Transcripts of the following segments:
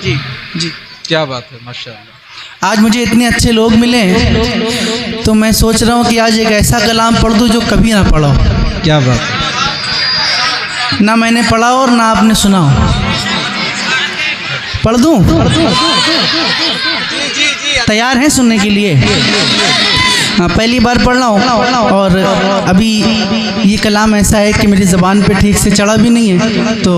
जी जी। क्या बात है, माशाअल्लाह। आज मुझे इतने अच्छे लोग मिले तो मैं सोच रहा हूँ कि आज एक ऐसा कलाम पढ़ दूँ जो कभी ना पढ़ा हो। क्या बात है। ना मैंने पढ़ा हो और ना आपने सुना हो। पढ़ दूँ? तैयार हैं सुनने के लिए? हाँ, पहली बार पढ़ रहा हूँ और अभी ये कलाम ऐसा है कि मेरी ज़बान पे ठीक से चढ़ा भी नहीं है, तो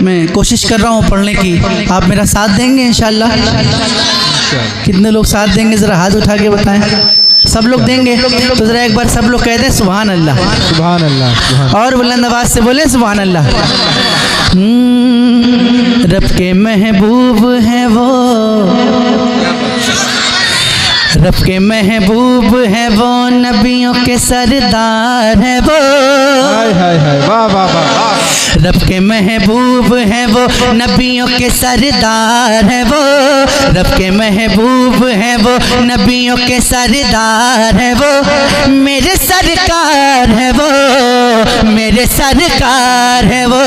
मैं कोशिश कर रहा हूँ पढ़ने की। आप मेरा साथ देंगे इंशाल्लाह? कितने लोग साथ देंगे ज़रा हाथ उठा के बताएं। सब लोग देंगे तो ज़रा एक बार सब लोग कह दें सुभान अल्लाह। सुभान अल्लाह। और बुलंद आवाज़ से बोले सुभान अल्लाह। रब के महबूब हैं वो, रब के महबूब है वो, नबियों के सरदार है वो। हाय हाय हाय, वाह वाह वाह। रब के महबूब है वो, नबियों के सरदार है वो। रब के महबूब है वो, नबियों के सरदार है वो। मेरे सरकार है वो, मेरे सरकार है वो।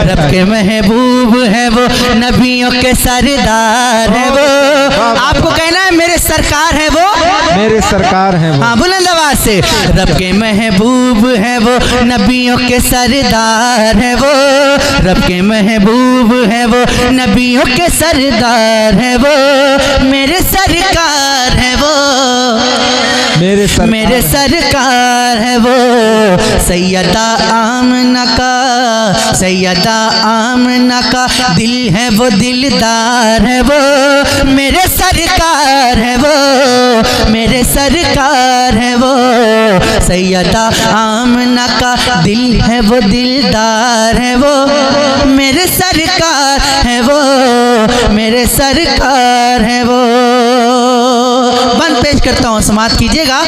रब के महबूब है वो, नबियों के सरदार है वो। आपको कहना है मेरे सरकार है वो, मेरे सरकार हैं वो। हाँ बुलंद आवाज से। रब के महबूब है वो, नबियों के सरदार है वो। रब के महबूब है वो, नबियों के सरदार है वो। मेरे सरकार है वो, मेरे सरकार है वो। सैयदा आमना का, सैयदा आमना का दिल है वो, दिलदार है वो। मेरे सरकार है वो, मेरे सरकार है वो। सैयदा आमना का दिल है वो, दिलदार है वो। मेरे सरकार है वो, मेरे सरकार है वो। बंद पेश करता हूँ, समाप्त कीजिएगा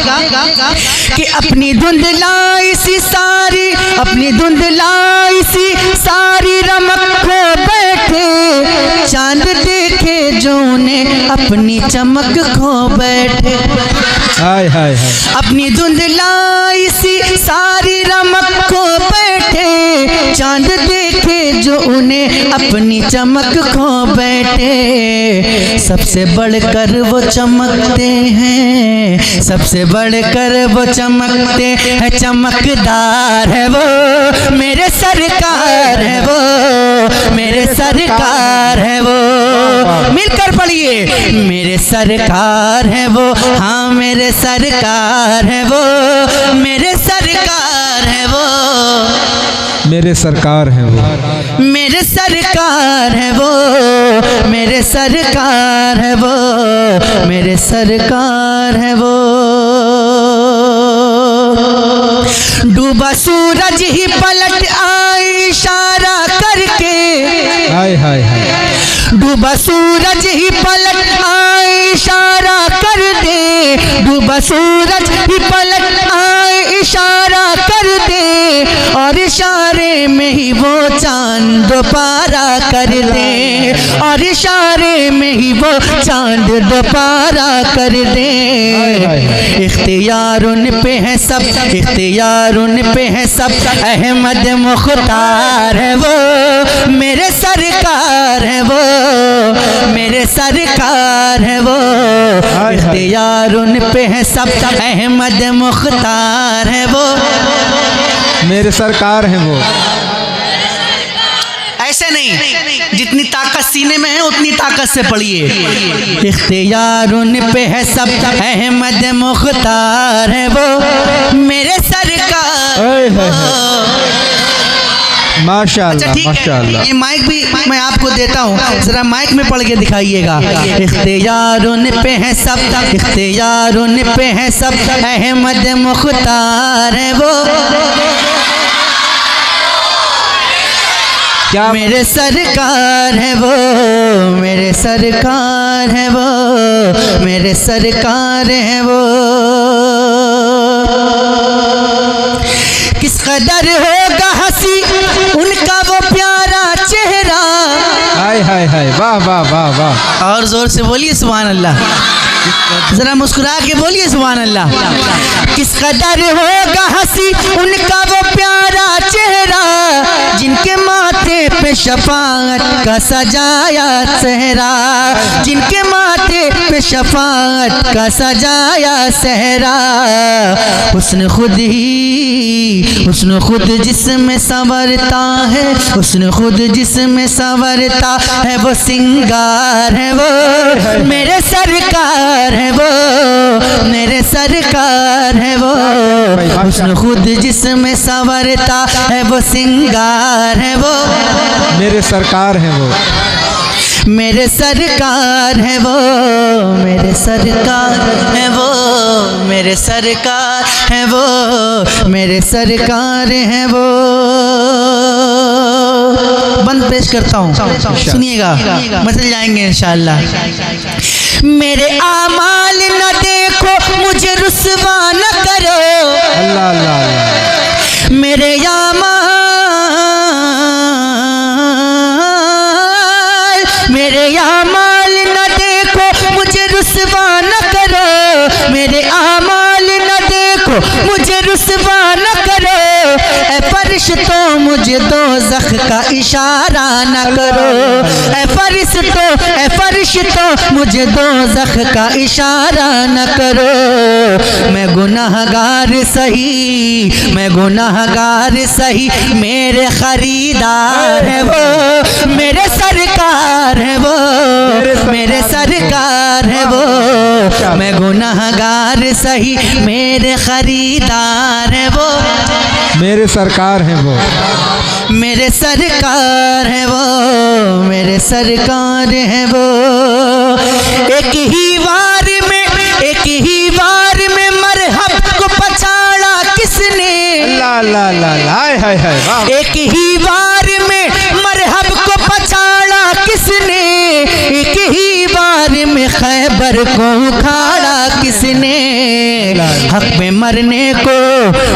कि अपनी धुंधलाई सी सारी, अपनी धुंधलाई सी सारी रमक खो बैठे। चांद देखे जो ने अपनी चमक खो बैठे। हाय हाय हाय। अपनी धुंधलाई सी सारी रमक खो बैठे। चांद देखे जो उन्हें अपनी चमक खो बैठे। सबसे बढ़कर वो चमकते हैं, सबसे बढ़कर वो चमकते हैं, चमकदार है वो। मेरे सरकार है वो, मेरे सरकार है वो। मिलकर पढ़िए, मेरे सरकार है वो, हाँ मेरे सरकार है वो, मेरे सरकार है वो। मेरे सरकार हैं वो, मेरे सरकार है वो, मेरे सरकार है वो, मेरे सरकार है वो। डूबा सूरज ही पलट आए इशारा करके। हाय हाय हाय। डूबा सूरज ही पलट आए इशारा कर दे। डूबा सूरज ही पलट आए इशारा कर दे। और इशारे में ही वो चांद दोपारा कर दे। और इशारे में ही वो चांद दोपारा कर दे। इख्तियार उन पे है सब, इख्तियार उन पे है सब। अहमद मुख्तार है वो, मेरे सरकार है वो, मेरे सरकार है वो। इख्तियार उन पे है सब, अहमद मुख्तार है वो, मेरे सरकार हैं वो। ऐसे नहीं, जितनी ताकत सीने में है उतनी ताकत से पढ़िए। इख्तियार उन पे है सब, अहमद मुख्तार है वो, मेरे सरकार। माशाअल्लाह माशाअल्लाह। ये माइक भी मैं आपको देता हूँ, जरा माइक में पढ़ के दिखाइएगा। इख्तियार उन पे है सब, इख्तियार उन पे है सब, अहमद मुख्तार है वो। क्या मेरे सरकार है वो, मेरे सरकार है वो, मेरे सरकार है वो। किस कदर होगा हंसी उनका वो प्यारा चेहरा। हाय हाय हाय, वाह वाह वाह वाह। और जोर से बोलिए सुभान अल्लाह। जरा मुस्कुरा के बोलिए सुभान अल्लाह। किस कदर होगा हंसी उनका वो प्यारा चेहरा, जिनके माथे पे शफाअत का सजाया सहरा, जिनके माथे पे शफाअत का सजाया सहरा। हुस्न खुद ही, हुस्न खुद जिसमें संवरता है, हुस्न खुद जिसमें संवरता है, वो सिंगार है वो मेरे सरकार है, वो मेरे सरकार है वो। हुस्न खुद जिसमें संवरता है, वो सिंगार है वो मेरे सरकार हैं वो, मेरे सरकार है वो, मेरे सरकार है वो, मेरे सरकार है वो, मेरे सरकार है वो। बंद पेश करता हूँ, सुनिएगा, मचल जाएंगे इंशाअल्लाह। मेरे आमाल न देखो, मुझे रुस्वा न करो, अल्लाह अल्लाह अल्लाह। मेरे आमाल, मेरे आमाल न देखो, मुझे रुस्वा न करो, मेरे आमाल न देखो, मुझे रुस्वा न करो। ऐ फरिश्तों मुझे दोज़ख का इशारा न करो, ऐ फरिश्तों, ऐ फरिश्तों मुझे दोज़ख का इशारा न करो। मैं गुनाहगार सही, मैं गुनाहगार सही, मेरे खरीदार है वो, मेरे सरकार है वो, मेरे सरकार है वो। मैं गुनाहगार सही, मेरे खरीदार है वो, मेरे सरकार हैं वो, मेरे सरकार है वो, मेरे सरकार है वो। एक ही वार में, एक ही वार में मरहब को पछाड़ा किसने, अल्लाह अल्लाह अल्लाह, हाय हाय हाय, वाह। एक ही वार में मरहब को पछाड़ा किसने, एक ही बार में खैबर को उखाड़ा किसने। हक में मरने को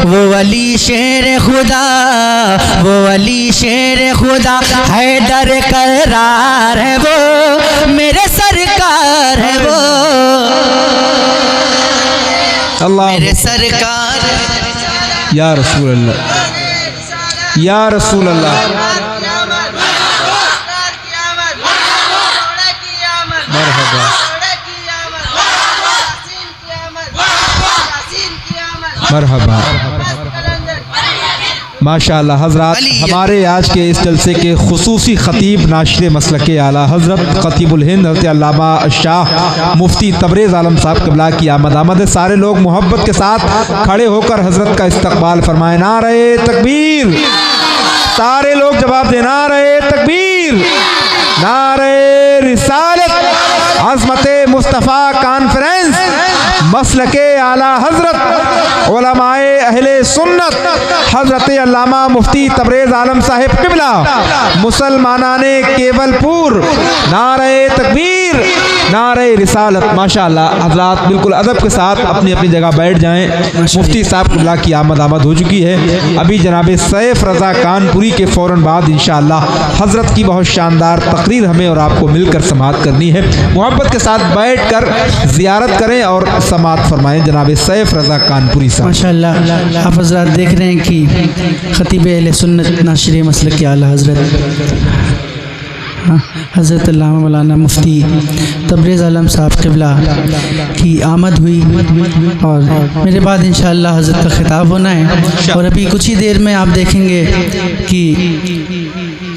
वो अली शेर खुदा, वो अली शेर खुदा हैदर करार है वो, मेरे सरकार है वो, अल्लाह मेरे सरकार। या रसूल अल्लाह, या रसूल अल्लाह। मरहबा मरहबा, माशाअल्लाह। हज़रात, हमारे आज के इस जलसे के खुसूसी ख़तीब नाशिर मसलक आला हज़रत ख़तीबुल हिंद हज़रत अल्लामा शाह मुफ्ती तबरेज़ आलम साहब क़िबला की आमद है। सारे लोग मोहब्बत के साथ खड़े होकर हज़रत का इस्तक़बाल फरमाए। नारे तकबीर, सारे लोग जवाब दे, नारे तकबीर, नारे रिसालत, अज़मते मुस्तफ़ा कॉन्फ्रेंस, मसलके आला हज़रत उलमाए अहले सुन्नत हज़रत अल्लामा मुफ्ती तबरेज़ आलम साहिब क़िबला मुसलमानाने केवलपुर, नारे तकबीर, नारे रिसालत। माशाअल्लाह। हज़रात बिल्कुल अदब के साथ अपनी अपनी जगह बैठ जाएं। मुफ्ती साहब क़िबला की आमद हो चुकी है। अभी जनाब सैफ रज़ा कानपुरी के फ़ौरन बाद इंशाअल्लाह हज़रत की बहुत शानदार तकरीर हमें और आपको मिलकर समाअत करनी है। मोहब्बत के साथ बैठ कर ज़ियारत करें और समाअत फरमाएँ जनाब सैफ रज़ा कानपुरी साहब। माशाअल्लाह। आप हज़रात देख रहे हैं कि ख़तीब अहले सुन्नत नाशिर मसलक आला हज़रत अल्लामा मौलाना मुफ्ती तबरेज़ आलम साहब क़िबला की आमद हुई और मेरे बाद इंशाअल्लाह हज़रत का ख़िताब होना है। और अभी कुछ ही देर में आप देखेंगे कि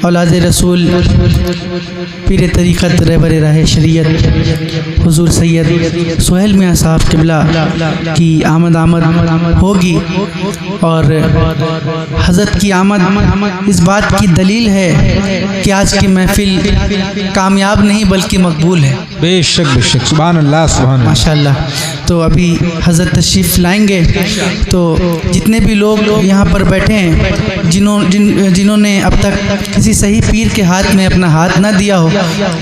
औलाद रसूल पीर तरीक़त रहबर राह शरीयत हुज़ूर सैयद सुहेल मियाँ साहब क़िबला की आमद होगी। और हज़रत की आमद इस बात की दलील है कि आज की महफ़िल कामयाब नहीं बल्कि मकबूल है। बेशक बेशक, सुभान अल्लाह सुभान अल्लाह। माशाअल्लाह। तो अभी हज़रत तशरीफ़ लाएंगे तो जितने भी लोग यहाँ पर बैठे हैं जिन्होंने अब तक किसी सही पीर के हाथ में अपना हाथ ना दिया हो,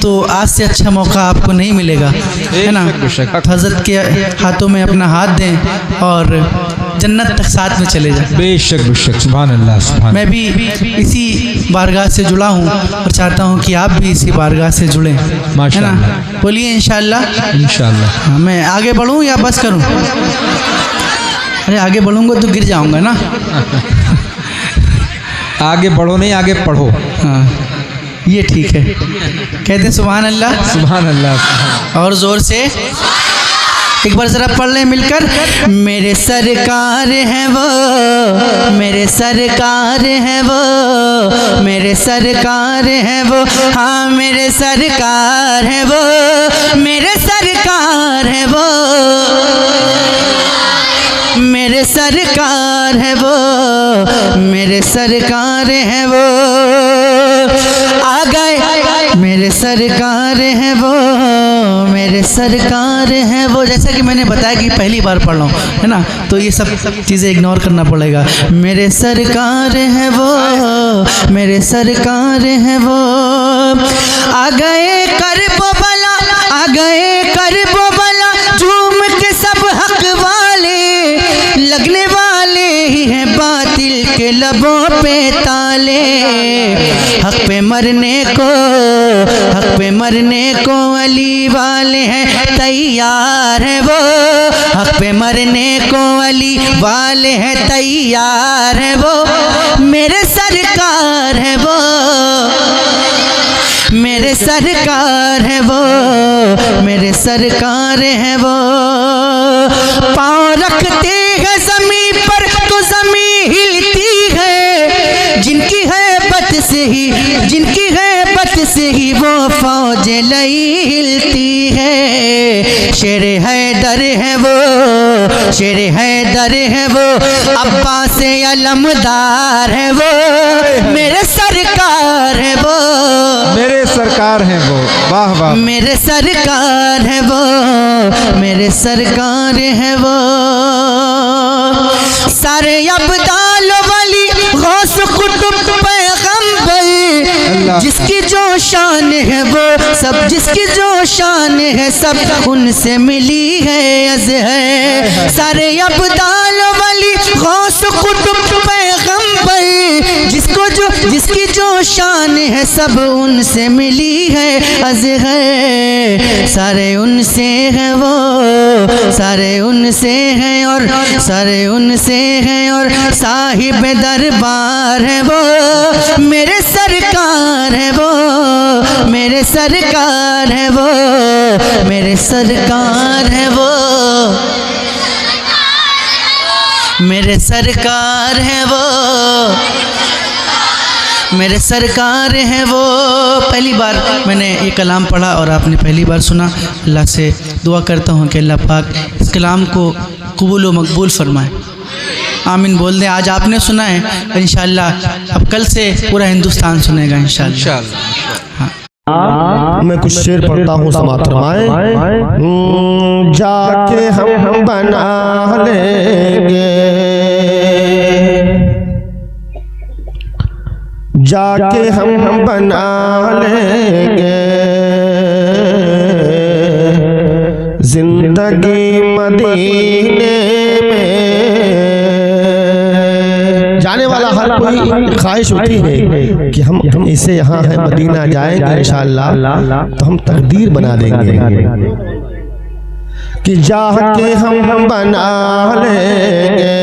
तो आज से अच्छा मौका आपको नहीं मिलेगा, है ना। हज़रत के हाथों में अपना हाथ दें और जन्नत तक साथ में चले जाएं। बेशक बेशक, सुभान अल्लाह सुभान। मैं भी इसी बारगाह से जुड़ा हूँ और चाहता हूँ कि आप भी इसी बारगाह से जुड़ें, है माशाअल्लाह। ना? बोलिए इंशाअल्लाह। इंशाअल्लाह। हाँ, मैं आगे बढ़ूँ या बस करूँ? अरे आगे बढ़ूँगा तो गिर जाऊँगा ना। आगे बढ़ो नहीं, आगे पढ़ो। हाँ ये ठीक है। कहते हैं सुभान अल्लाह। सुभान अल्लाह। और ज़ोर से एक बार ज़रा पढ़ लें मिलकर। मेरे सरकार हैं वो, मेरे सरकार हैं वो, मेरे सरकार हैं वो, हाँ मेरे सरकार हैं वो, मेरे सरकार हैं वो, मेरे सरकार है वो, मेरे सरकार है वो, आ गए मेरे सरकार है वो, मेरे सरकार है वो। जैसा कि मैंने बताया कि पहली बार पढ़ रहा हूँ, है ना, तो ये सब चीज़ें इग्नोर करना पड़ेगा। मेरे सरकार है वो, मेरे सरकार है वो, आ गए करबो बला, आ गए करबो बला, झूम के सब हक वाले, लगने वाले ही हैं बातिल के लबों पे ताले। हक पे मरने को, हक पे मरने को अली वाले हैं तैयार है वो, हक पे मरने को अली वाले हैं तैयार है वो, मेरे सरकार है वो, मेरे सरकार है वो, मेरे सरकार है वो। पाँव रखते हैं ज़मीन पर तो ज़मीन हिलती है, जिनकी हैबत से ही, जिनकी हैबत से ही वो फौज लई हिलती है। शेर हैदर है वो, शेर हैदर है वो, अब्बास अलमदार है वो, मेरे सरकार है वो, मेरे सरकार हैं वो। वाह वाह। मेरे सरकार है वो, मेरे सरकार है वो। सारे अब्दाल वाली गौस कुतुब पैगंबर, जिसकी जो शान है वो सब, जिसकी जो शान है सब उनसे मिली है अज़हर। सारे अब्दाल वाली गौस कुतुब पैगंबर, जिसको जो, जिसकी जो शान है सब उनसे मिली है अज़हर। सारे उनसे हैं वो, सारे उनसे हैं और सारे उनसे हैं और साहिब दरबार है वो, मेरे सरकार है वो, मेरे सरकार है वो, मेरे सरकार है वो, मेरे सरकार है वो, मेरे सरकार हैं वो। पहली बार मैंने ये कलाम पढ़ा और आपने पहली बार सुना। अल्लाह से दुआ करता हूँ कि अल्लाह पाक इस कलाम को कबूल व मकबूल फरमाए। आमीन बोल दें। आज आपने सुना है, इंशाअल्लाह अब कल से पूरा हिंदुस्तान सुनेगा इंशाअल्लाह। हाँ, मैं कुछ शेर पढ़ता हूँ, समात फरमाएं। जाके हम बना लेंगे, जाके हम बना लेंगे जिंदगी मदीने में। जाने वाला हर कोई ख्वाहिश होती है कि हम इसे यहाँ है मदीना जाएंगे इंशाअल्लाह, तो हम तकदीर बना देंगे कि जाके हम बना लेंगे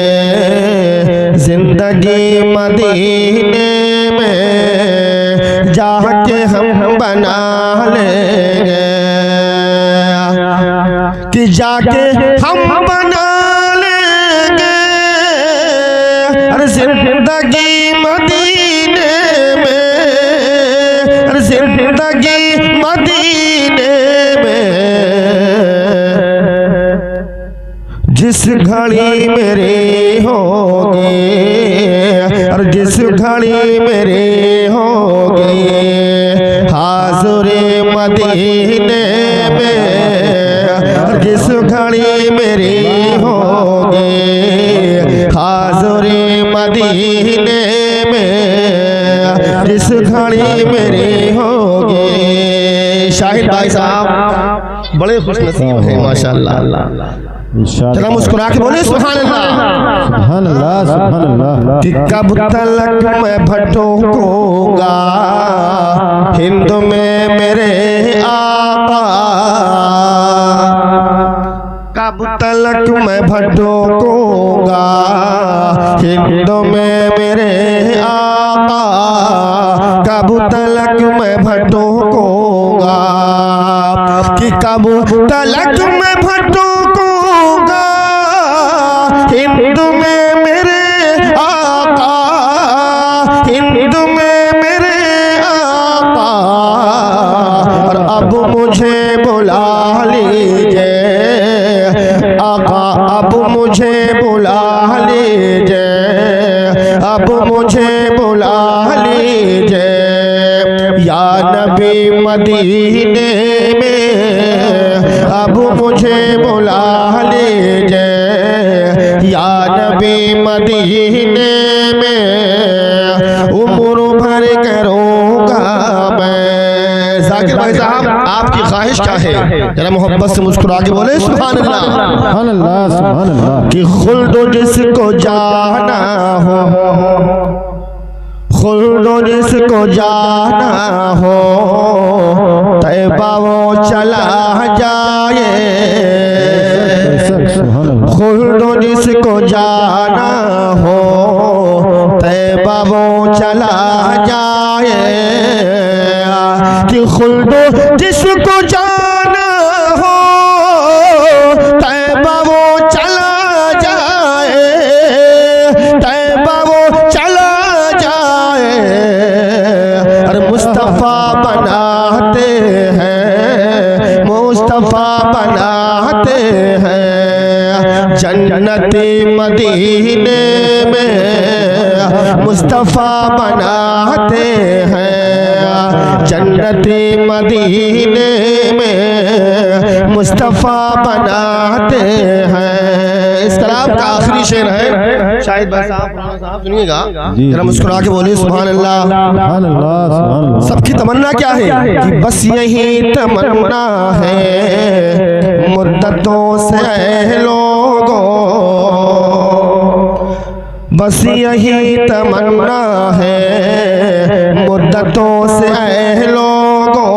जिंदगी मदीने में, जाके हम बना लेंगे कि जाके हम बना लेंगे अरे जिंदगी मदीने में, अरे जिंदगी मदीने में। जिस घड़ी मेरे होगी, और जिस घड़ी मेरे होगी हाज़ुरे मदीने में, जिस घड़ी मेरी होगी हाज़ुरे मदीने में, जिस घड़ी मेरी होगी। शाहिद भाई साहब बड़े खुशनसीब हैं माशाअल्लाह। जरा मुस्कुरा के बोले सुभान अल्लाह। सुभान अल्लाह, सुभान अल्लाह। कि कब तलक मैं भटकूंगा हिंद में मेरे आका, कब तलक मैं भटकूंगा हिंद में मेरे आका, कब तलक मैं भटकूंगा, कि कब तलक मैं भटकूंगा हिंद में मेरे आका, हिंद में मेरे आका। और अब मुझे बुला लीजिए आका, अब मुझे बुला लीजिए, अब मुझे बुला लीजिए या नबी मदीने में, अब मुझे बुला लीजिए या नबी मदीने में, उम्र भर करूँगा मैं। जाकिर भाई साहब आपकी ख्वाहिश क्या है? जरा मोहब्बत से मुस्कुरा के बोले सुभान अल्लाह। सुभान अल्लाह, सुभान अल्लाह। कि खुल्द जिसको जाना हो, खुल्द जिसको जाना हो, तैबा वो चला जाए, खुल्द जिसको जाना हो, तैबा वो चला जाए, कि खुल्द जिसको जाना हो, तैबा वो चला जाए, तैबा वो चला जाए। अरे मुस्तफ़ा बनाते हैं, मुस्तफ़ा बनाते हैं जन्नती मदीने में, मुस्तफ़ा बनाते हैं जन्नती मदीने में, मुस्तफ़ा बनाते हैं। इस कलाम का आखिरी शेर है, शायद भाई साहब सुनिएगा, जरा मुस्कुरा के बोलिए सुभान अल्लाह। सुभान अल्लाह, सुभान अल्लाह। सबकी तमन्ना क्या है? कि बस यही तमन्ना है मुद्दतों से लोगों, बस यही तमन्ना है मुद्दतों से लोगों।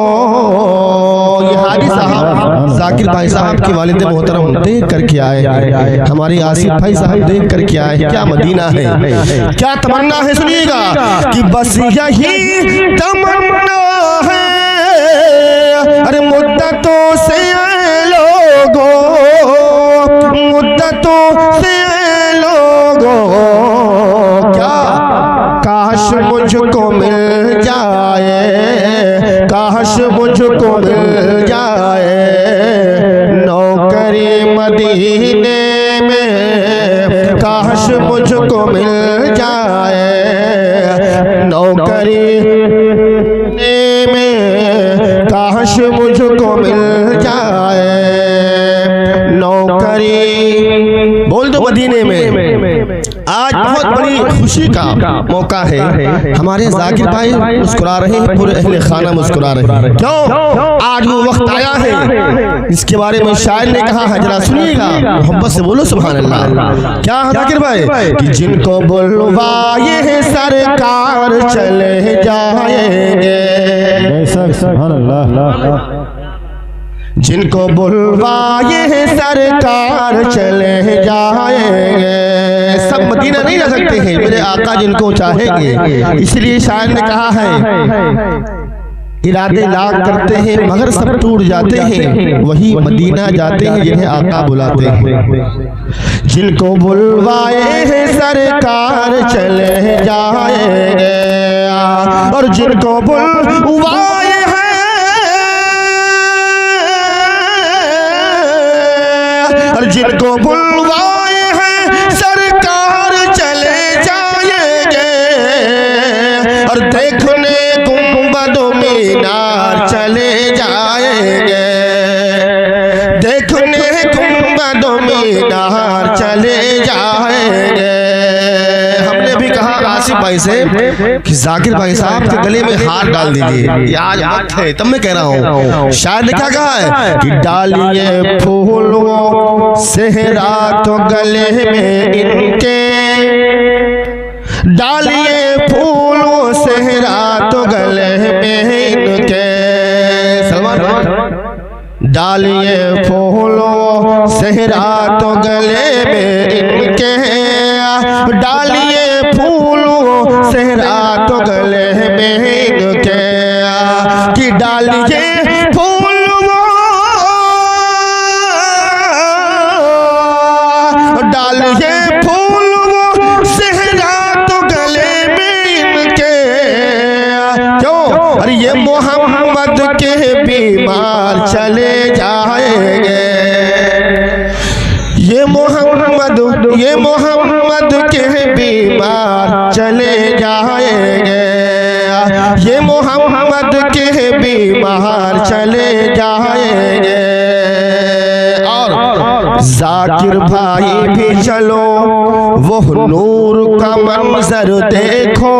ये हाजी साहब जाकिर भाई साहब के वालिद मोहतरम देख करके आए हैं, हमारे आसिफ भाई साहब देख करके आए हैं। क्या मदीना है, क्या तमन्ना है, सुनिएगा। कि बस यही तमन्ना है अरे मुद्दतों से लोगों, मुद्दतों से लोगों, क्या काश मुझको मिल जाए, काश मुझको मिल जाए नौकरी मदीने में, काश मुझको मिल जाए नौकरी में, काश मुझको मिल जाए नौकरी। बोल दो मदीने में। आज बहुत बड़ी खुशी का मौका है, हमारे जाकिर भाई मुस्कुरा रहे हैं, पूरे अहले खाना मुस्कुरा रहे हैं। क्यों? आज वो वक्त आया है इसके बारे में शायर ने कहा है, जरा सुनिएगा, मोहब्बत से बोलो सुभान अल्लाह। क्या है जाकिर भाई? कि जिनको बुलवाए है सरकार चले जाएंगे, सुभान अल्लाह। जिनको बुलवाए है सरकार चले जाएंगे। सब मदीना नहीं जा सकते हैं, मेरे आका जिनको चाहेंगे। इसलिए शायर ने कहा है इरादे लाख करते हैं मगर सब टूट जाते हैं, वही मदीना जाते हैं जिन्हें आका बुलाते हैं। जिनको बुलवाए हैं सरकार चले जाएंगे, और जिनको बुलवाए हैं, और जिनको बुलवाए हैं सरकार चले जाएंगे, और देखने गुंबद मीनार चले जाएंगे, देखने गुंबद मीनार चले जाएंगे। हमने भी कहा आसिफ भाई से कि जाकिर भाई साहब के गले में हाथ डाल दीजिए, ये आज वक्त है, तब मैं कह रहा हूँ। शायद ने क्या कहा है कि डालिए फूलों सेहरा तो गले में इनके, डालिए फूलों सेहरा तो गले में इनके, डालिए फूलों सेहरा तो गले में इनके, डालिए फूलों सेहरा तो गले में इनके, कि डालिए फूलों, डालिए फूलों सेहरा तो गले में इनके, क्यों? अरे ये मोहम्मद के बीमार चले जाएंगे, ये मोहम्मद के बीमार चले जाएंगे, ये मोहम्मद के बीमार चले जाएंगे। और जाकिर भाई भी चलो वो नूर का मंजर देखो,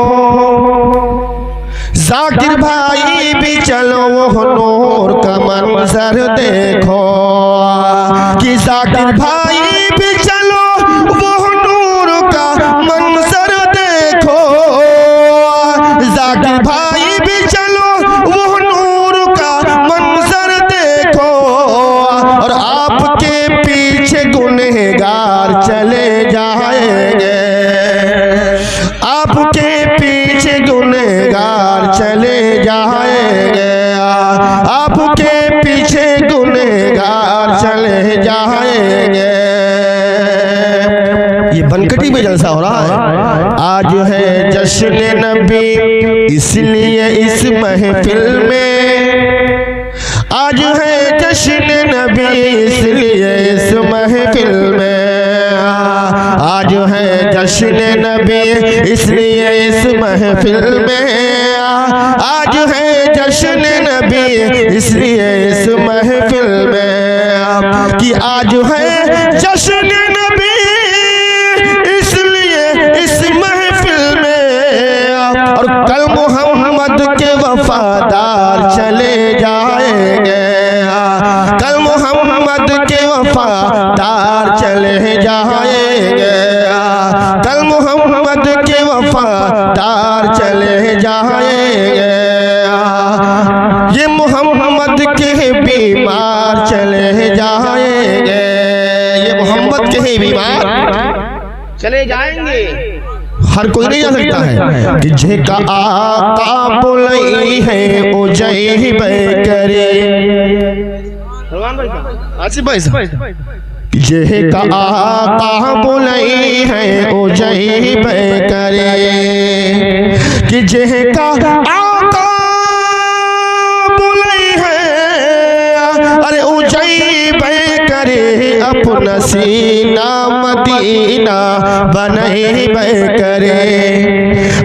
जाकिर भाई भी चलो वो नूर का मंजर देखो, कि जाकिर भाई भी चलो वो नूर का मंजर देखो, जाकिर भाई भी चलो वो नूर का मंजर देखो, और आपके पीछे गुनहगार चले जाएंगे, आपके पीछे गुनहगार चले जाएंगे, आपके पीछे गुनहगार चले जाएंगे। ये बनकटी में जलसा हो रहा है, आज है जश्न नबी इसलिए इस महफिल में, आज है जश्न नबी इसलिए इस महफिल में, आज है जश्न नबी इसलिए इस महफिल में, आज है जश्न नबी इसलिए इस महफिल में, कि आज है जश्न नबी इसलिए इस महफिल में, और कल मोहम्मद के वफादार चले जाएंगे, कल मोहम्मद के वफादार चले जाएंगे, कल मोहम्मद के वफादार चले जाएंगे, ये मोहम्मद के बीमार चले जाएंगे, ये मोहम्मद के बीमार चले जाएंगे। हर कोई नहीं जा सकता है कि जेका आका बुलई है ओ जय करे, आसिफ भाई जेका आका बुलई है ओ जय करे, कि जेका आका बुलई है, अरे ओ जय करे, अपना सीना मदीना बनई करे,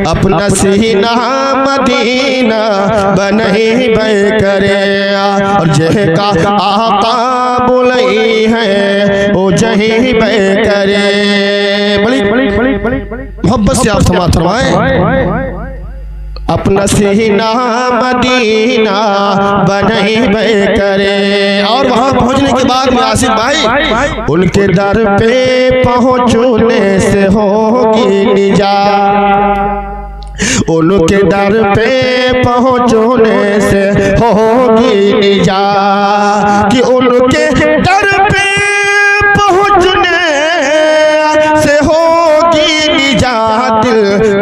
अपना सीना मदीना बनई करे, और जेका आका बुलई है ओ जही करे। बड़ी मोहब्बत से आप समाप्त फरमाएं। अपना सीना मदीना बनई करे। और वहां पहुंचने के बाद आसिफ भाई उनके दर पे पहुंचने से होगी निजात, उनके दर पे पहुंचने से होगी निजात, कि उनके दर पे पहुंचने से होगी निजात,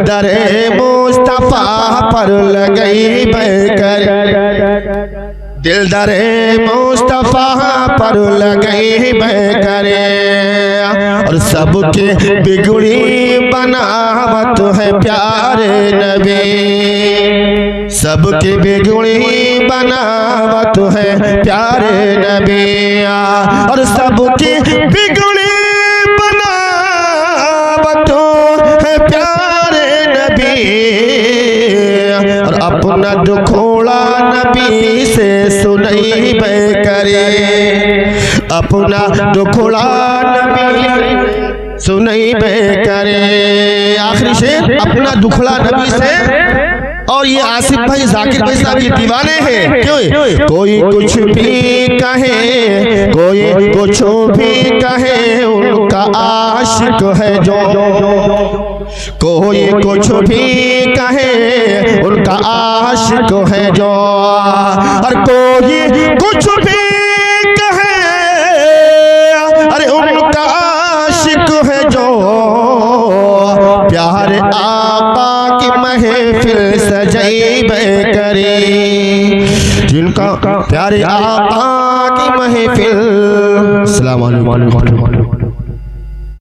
दरे मुस्तफा पर लगई बैकर, दिल दरे मुस्तफा पर लगई बैकरे, और सबके बिगड़ी बनावत है प्यारे नबी, सबके बिगड़ी बनावत है प्यारे नबी, और सबके बिगड़ी बनावत है प्यारे नबी, और अपना दुखोड़ा नबी से सुनई करे, अपना दुखोड़ा नबी सुनई बे करे। आखिरी शेर अपना दुखड़ा नबी से। और ये आसिफ भाई जाकिर भाई साहब ये दीवाने हैं। क्यों? कोई कुछ भी कहे, कोई कुछ भी कहे, उनका आशिक है जो। कोई कुछ भी कहे, उनका आशिक है जो। और कोई कुछ भी कहे, अरे उनका आशिक है जो। प्यारे आका की महफिल सजई करी, जिनका प्यारे आका की महफिल। अस्सलाम वालेकुम।